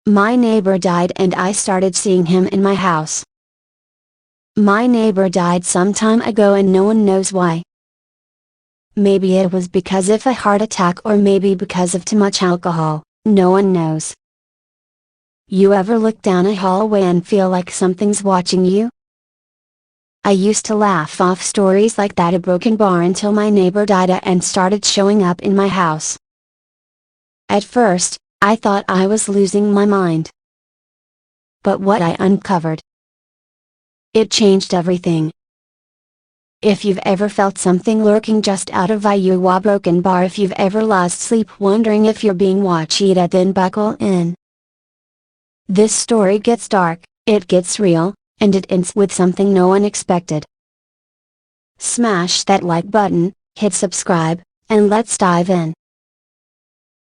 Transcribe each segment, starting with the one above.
My neighbor died and I started seeing him in my house. My neighbor died some time ago and no one knows why. Maybe it was because of a heart attack or maybe because of too much alcohol, no one knows. You ever look down a hallway and feel like something's watching you? I used to laugh off stories like that, a broken bar, until my neighbor died and started showing up in my house. At first, I thought I was losing my mind. But what I uncovered, it changed everything. If you've ever felt something lurking just out of a broken bar, if you've ever lost sleep wondering if you're being watched, then buckle in. This story gets dark, it gets real, and it ends with something no one expected. Smash that like button, hit subscribe, and let's dive in.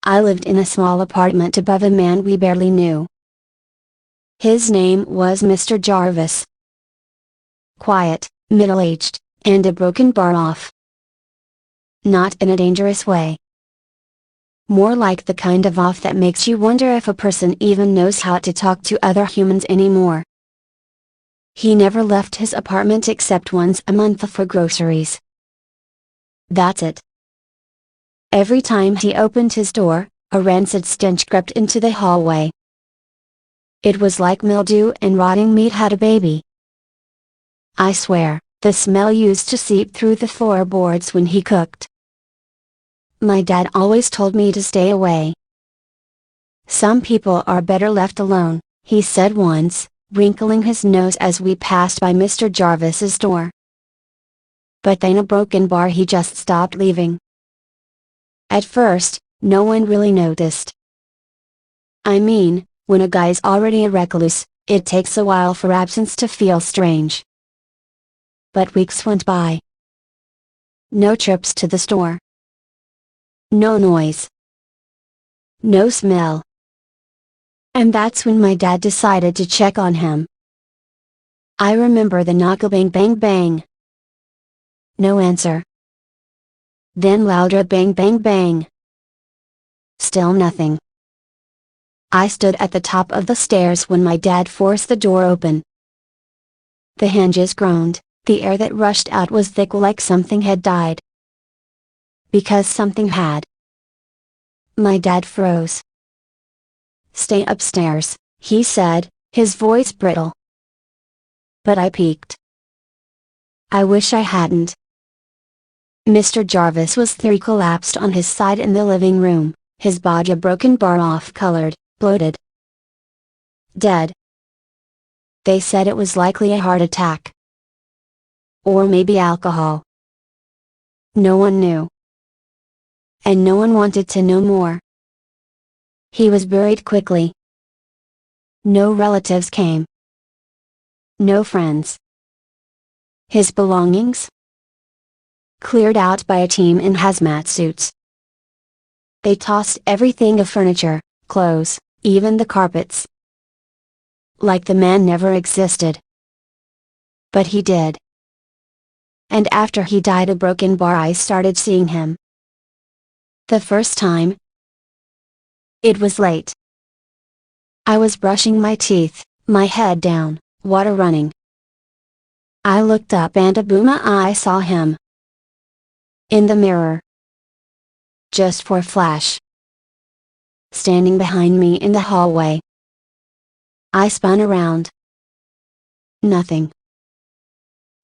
I lived in a small apartment above a man we barely knew. His name was Mr. Jarvis. Quiet, middle-aged, and a broken bar off. Not in a dangerous way. More like the kind of off that makes you wonder if a person even knows how to talk to other humans anymore. He never left his apartment except once a month for groceries. That's it. Every time he opened his door, a rancid stench crept into the hallway. It was like mildew and rotting meat had a baby. I swear, the smell used to seep through the floorboards when he cooked. My dad always told me to stay away. Some people are better left alone, he said once, wrinkling his nose as we passed by Mr. Jarvis's door. But then a broken bar, he just stopped leaving. At first, no one really noticed. I mean, when a guy's already a recluse, it takes a while for absence to feel strange. But weeks went by. No trips to the store. No noise. No smell. And that's when my dad decided to check on him. I remember the knock, bang bang bang. No answer. Then louder bang bang bang. Still nothing. I stood at the top of the stairs when my dad forced the door open. The hinges groaned, the air that rushed out was thick like something had died. Because something had. My dad froze. "Stay upstairs," he said, his voice brittle. But I peeked. I wish I hadn't. Mr. Jarvis was collapsed on his side in the living room, his body a broken bar, off-colored, bloated. Dead. They said it was likely a heart attack. Or maybe alcohol. No one knew. And no one wanted to know more. He was buried quickly. No relatives came. No friends. His belongings? Cleared out by a team in hazmat suits. They tossed everything of furniture, clothes, even the carpets. Like the man never existed. But he did. And after he died, a broken bar, I started seeing him. The first time. It was late. I was brushing my teeth, my head down, water running. I looked up and boom, I saw him. In the mirror. Just for a flash. Standing behind me in the hallway. I spun around. Nothing.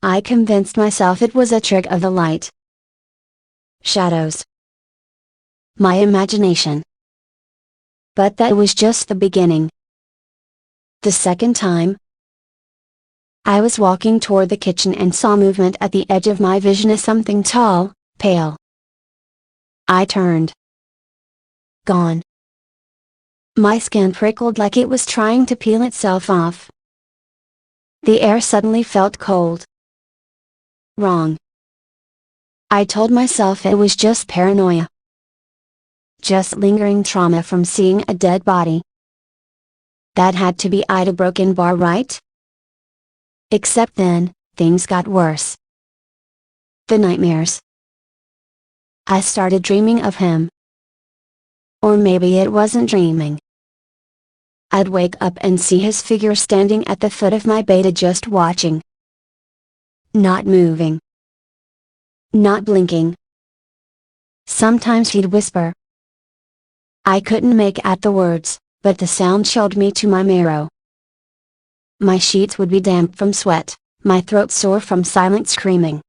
I convinced myself it was a trick of the light. Shadows. My imagination. But that was just the beginning. The second time, I was walking toward the kitchen and saw movement at the edge of my vision as something tall, pale. I turned. Gone. My skin prickled like it was trying to peel itself off. The air suddenly felt cold. Wrong. I told myself it was just paranoia. Just lingering trauma from seeing a dead body. That had to be a broken bar, right? Except then, things got worse. The nightmares. I started dreaming of him. Or maybe it wasn't dreaming. I'd wake up and see his figure standing at the foot of my bed just watching. Not moving. Not blinking. Sometimes he'd whisper. I couldn't make out the words, but the sound chilled me to my marrow. My sheets would be damp from sweat, my throat sore from silent screaming.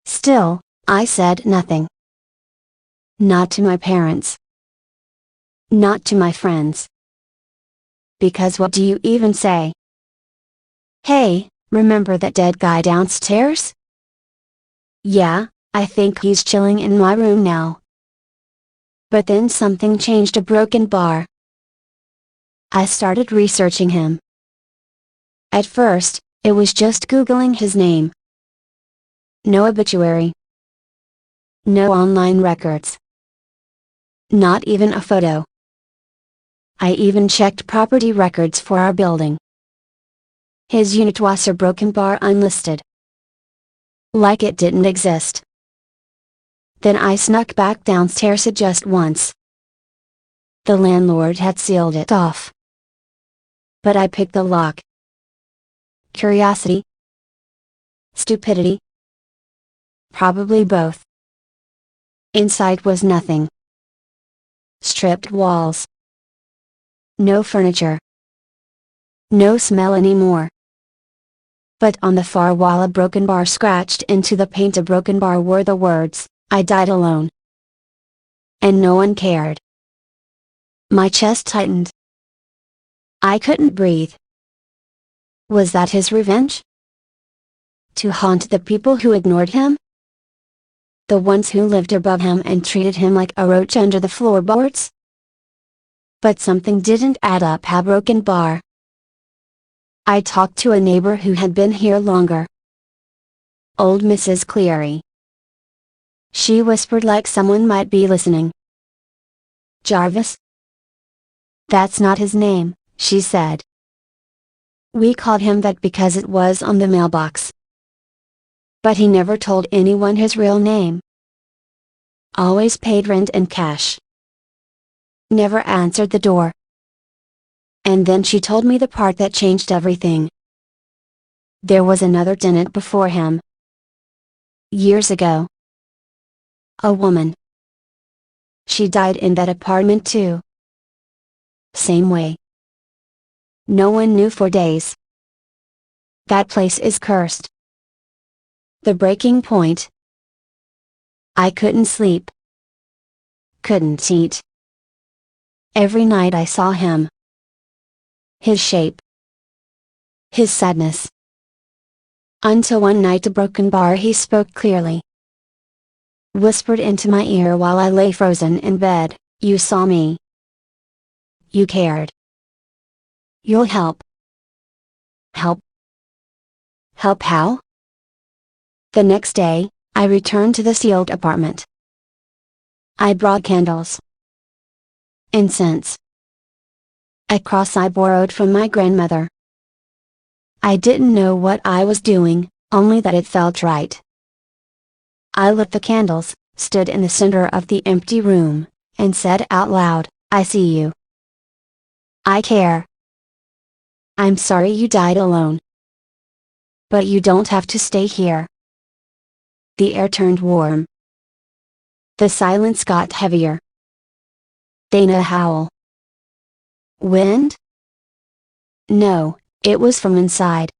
Still, I said nothing. Not to my parents. Not to my friends. Because what do you even say? Hey, remember that dead guy downstairs? Yeah, I think he's chilling in my room now. But then something changed. A broken bar. I started researching him. At first, it was just Googling his name. No obituary. No online records. Not even a photo. I even checked property records for our building. His unit was a broken bar unlisted. Like it didn't exist. Then I snuck back downstairs just once. The landlord had sealed it off. But I picked the lock. Curiosity? Stupidity? Probably both. Inside was nothing. Stripped walls. No furniture. No smell anymore. But on the far wall a broken bar scratched into the paint. A broken bar were the words, I died alone. And no one cared. My chest tightened. I couldn't breathe. Was that his revenge? To haunt the people who ignored him? The ones who lived above him and treated him like a roach under the floorboards? But something didn't add up. A broken bar. I talked to a neighbor who had been here longer. Old Mrs. Cleary. She whispered like someone might be listening. Jarvis? That's not his name, she said. We called him that because it was on the mailbox. But he never told anyone his real name. Always paid rent in cash. Never answered the door. And then she told me the part that changed everything. There was another tenant before him. Years ago. A woman. She died in that apartment too. Same way. No one knew for days. That place is cursed. The breaking point. I couldn't sleep. Couldn't eat. Every night I saw him. His shape. His sadness. Until one night a broken bar he spoke clearly. Whispered into my ear while I lay frozen in bed, you saw me. You cared. You'll help. Help? Help how? The next day, I returned to the sealed apartment. I brought candles. Incense. A cross I borrowed from my grandmother. I didn't know what I was doing, only that it felt right. I lit the candles, stood in the center of the empty room, and said out loud, I see you. I care. I'm sorry you died alone. But you don't have to stay here. The air turned warm. The silence got heavier. Then a howl. Wind? No, it was from inside.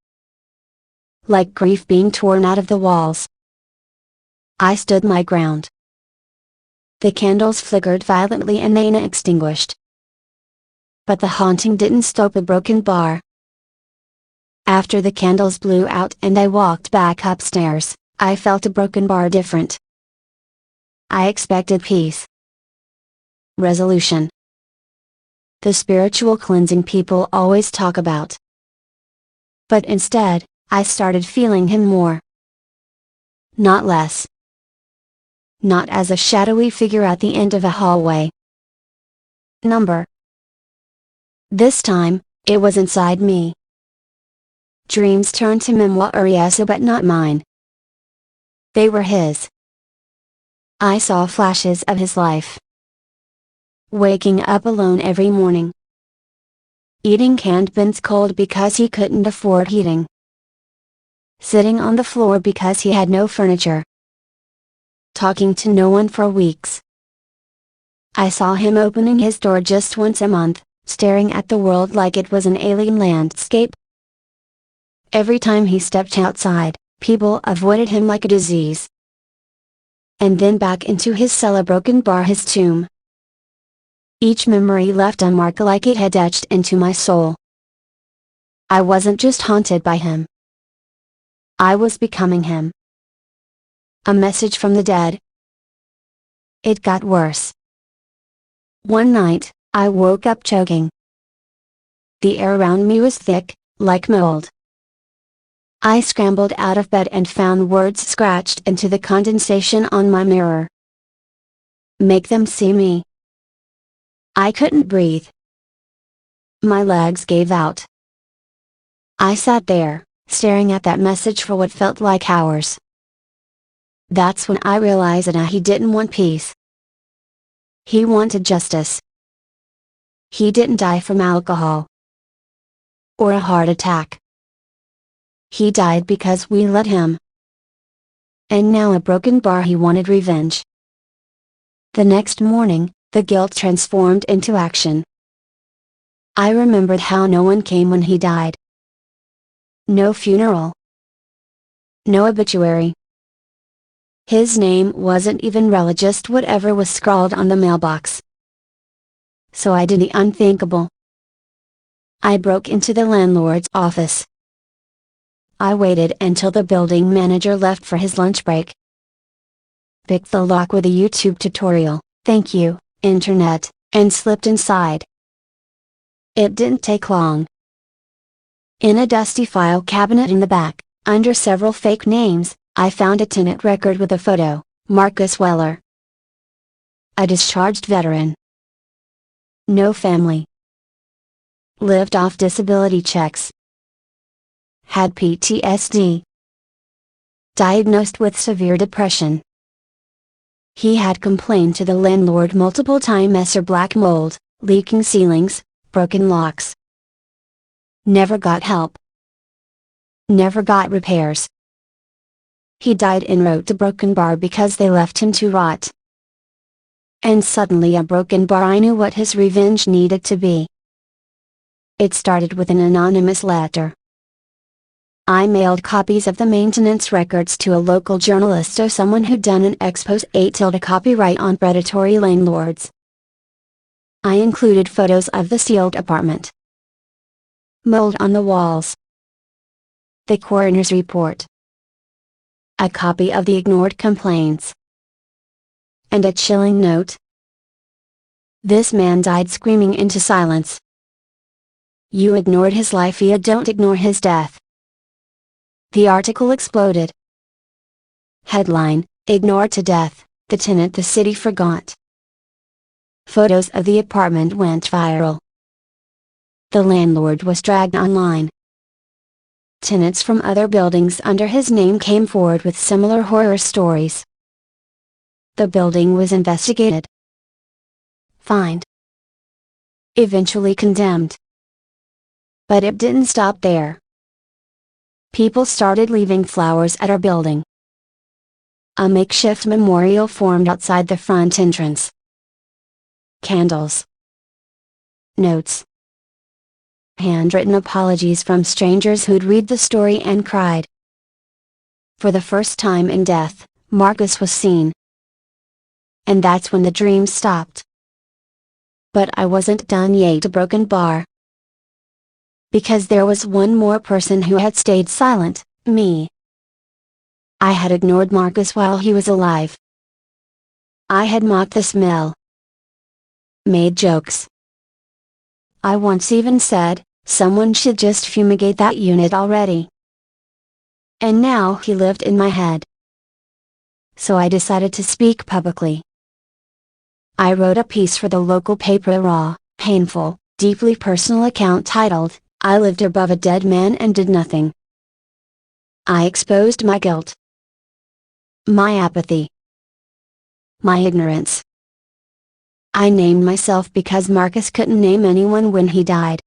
Like grief being torn out of the walls. I stood my ground. The candles flickered violently and then extinguished. But the haunting didn't stop. A broken bar. After the candles blew out and I walked back upstairs, I felt a broken bar different. I expected peace. Resolution. The spiritual cleansing people always talk about. But instead, I started feeling him more. Not less. Not as a shadowy figure at the end of a hallway. Number. This time, it was inside me. Dreams turned to memories but not mine. They were his. I saw flashes of his life. Waking up alone every morning. eating canned beans cold because he couldn't afford heating, sitting on the floor because he had no furniture, talking to no one for weeks. I saw him opening his door just once a month, staring at the world like it was an alien landscape. Every time he stepped outside, people avoided him like a disease. And then back into his cell, a broken bar, his tomb. Each memory left a mark like it had etched into my soul. I wasn't just haunted by him. I was becoming him. A message from the dead. It got worse. One night, I woke up choking. The air around me was thick, like mold. I scrambled out of bed and found words scratched into the condensation on my mirror. Make them see me. I couldn't breathe. My legs gave out. I sat there, staring at that message for what felt like hours. That's when I realized that he didn't want peace. He wanted justice. He didn't die from alcohol or a heart attack. He died because we let him. And now a broken bar, he wanted revenge. The next morning, the guilt transformed into action. I remembered how no one came when he died. No funeral. No obituary. His name wasn't even read, just whatever was scrawled on the mailbox. So I did the unthinkable. I broke into the landlord's office. I waited until the building manager left for his lunch break. Picked the lock with a YouTube tutorial, thank you, internet, and slipped inside. It didn't take long. In a dusty file cabinet in the back, under several fake names, I found a tenant record with a photo, Marcus Weller. A discharged veteran. No family. Lived off disability checks. Had PTSD. Diagnosed with severe depression. He had complained to the landlord multiple times of black mold, leaking ceilings, broken locks. Never got help. Never got repairs. He died en route to broken bar because they left him to rot. And suddenly a broken bar, I knew what his revenge needed to be. It started with an anonymous letter. I mailed copies of the maintenance records to a local journalist or someone who'd done an expose copyright on predatory landlords. I included photos of the sealed apartment. Mold on the walls. The coroner's report. A copy of the ignored complaints. And a chilling note. This man died screaming into silence. You ignored his life, you don't ignore his death. The article exploded. Headline, Ignored to Death, the tenant the city forgot. Photos of the apartment went viral. The landlord was dragged online. Tenants from other buildings under his name came forward with similar horror stories. The building was investigated. Fined. Eventually condemned. But it didn't stop there. People started leaving flowers at our building. A makeshift memorial formed outside the front entrance. Candles. Notes. Handwritten apologies from strangers who'd read the story and cried. For the first time in death, Marcus was seen. And that's when the dreams stopped. But I wasn't done yet. A broken bar. Because there was one more person who had stayed silent, me. I had ignored Marcus while he was alive. I had mocked the smell. Made jokes. I once even said, someone should just fumigate that unit already. And now he lived in my head. So I decided to speak publicly. I wrote a piece for the local paper, a raw, painful, deeply personal account titled, I lived above a dead man and did nothing. I exposed my guilt. My apathy. My ignorance. I named myself because Marcus couldn't name anyone when he died.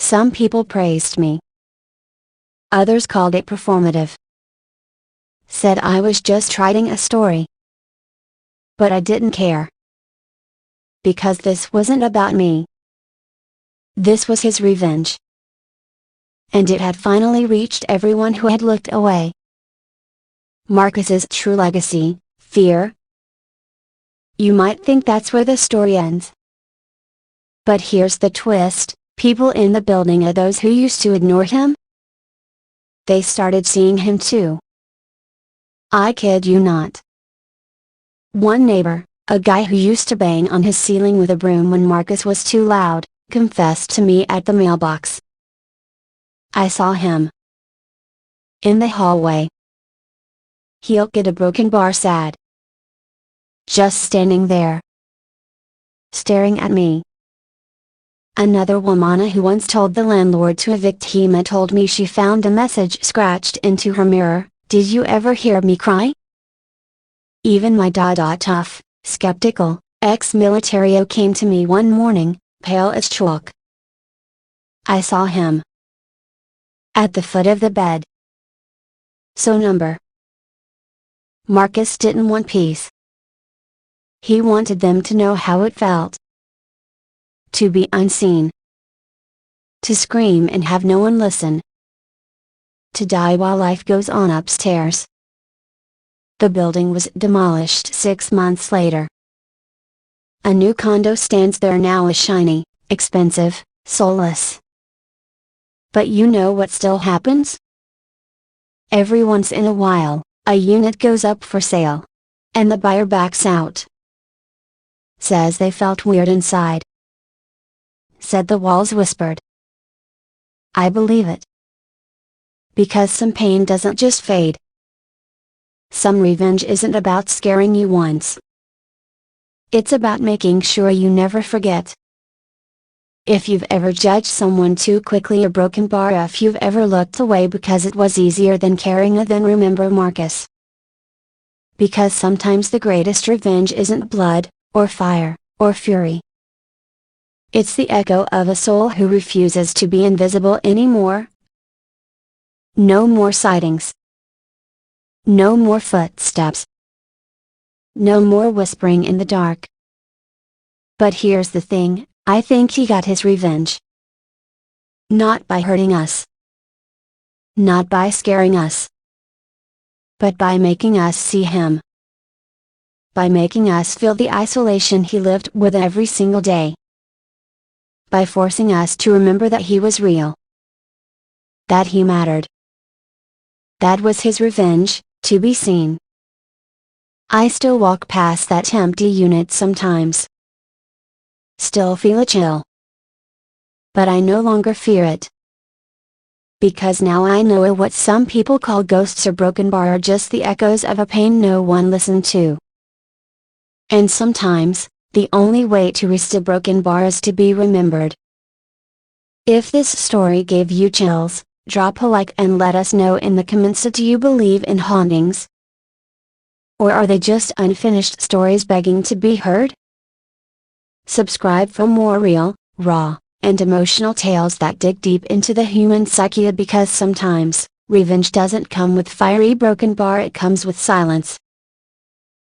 Some people praised me. Others called it performative. Said I was just writing a story. But I didn't care. Because this wasn't about me. This was his revenge. And it had finally reached everyone who had looked away. Marcus's true legacy, fear. You might think that's where the story ends. But here's the twist, people in the building are those who used to ignore him. They started seeing him too. I kid you not. One neighbor, a guy who used to bang on his ceiling with a broom when Marcus was too loud, confessed to me at the mailbox. I saw him. In the hallway. He'll get a broken bar sad. Just standing there. Staring at me. Another woman who once told the landlord to evict him told me she found a message scratched into her mirror, "Did you ever hear me cry?" Even my tough, skeptical, ex-militario came to me one morning, pale as chalk. I saw him. At the foot of the bed. So number. Marcus didn't want peace. He wanted them to know how it felt. To be unseen. To scream and have no one listen. To die while life goes on upstairs. The building was demolished 6 months later. A new condo stands there now, is shiny, expensive, soulless. But you know what still happens? Every once in a while, a unit goes up for sale. And the buyer backs out. Says they felt weird inside. Said the walls whispered. I believe it. Because some pain doesn't just fade. Some revenge isn't about scaring you once. It's about making sure you never forget. If you've ever judged someone too quickly or broken bar, if you've ever looked away because it was easier than caring, then remember Marcus. Because sometimes the greatest revenge isn't blood, or fire, or fury. It's the echo of a soul who refuses to be invisible anymore. No more sightings. No more footsteps. No more whispering in the dark. But here's the thing, I think he got his revenge. Not by hurting us. Not by scaring us. But by making us see him. By making us feel the isolation he lived with every single day. By forcing us to remember that he was real. That he mattered. That was his revenge, to be seen. I still walk past that empty unit sometimes. Still feel a chill. But I no longer fear it. Because now I know what some people call ghosts or broken bar are just the echoes of a pain no one listened to. And sometimes, the only way to rest a broken bar is to be remembered. If this story gave you chills, drop a like and let us know in the comments. Do you believe in hauntings? Or are they just unfinished stories begging to be heard? Subscribe for more real, raw, and emotional tales that dig deep into the human psyche, because sometimes, revenge doesn't come with fiery broken bar, it comes with silence.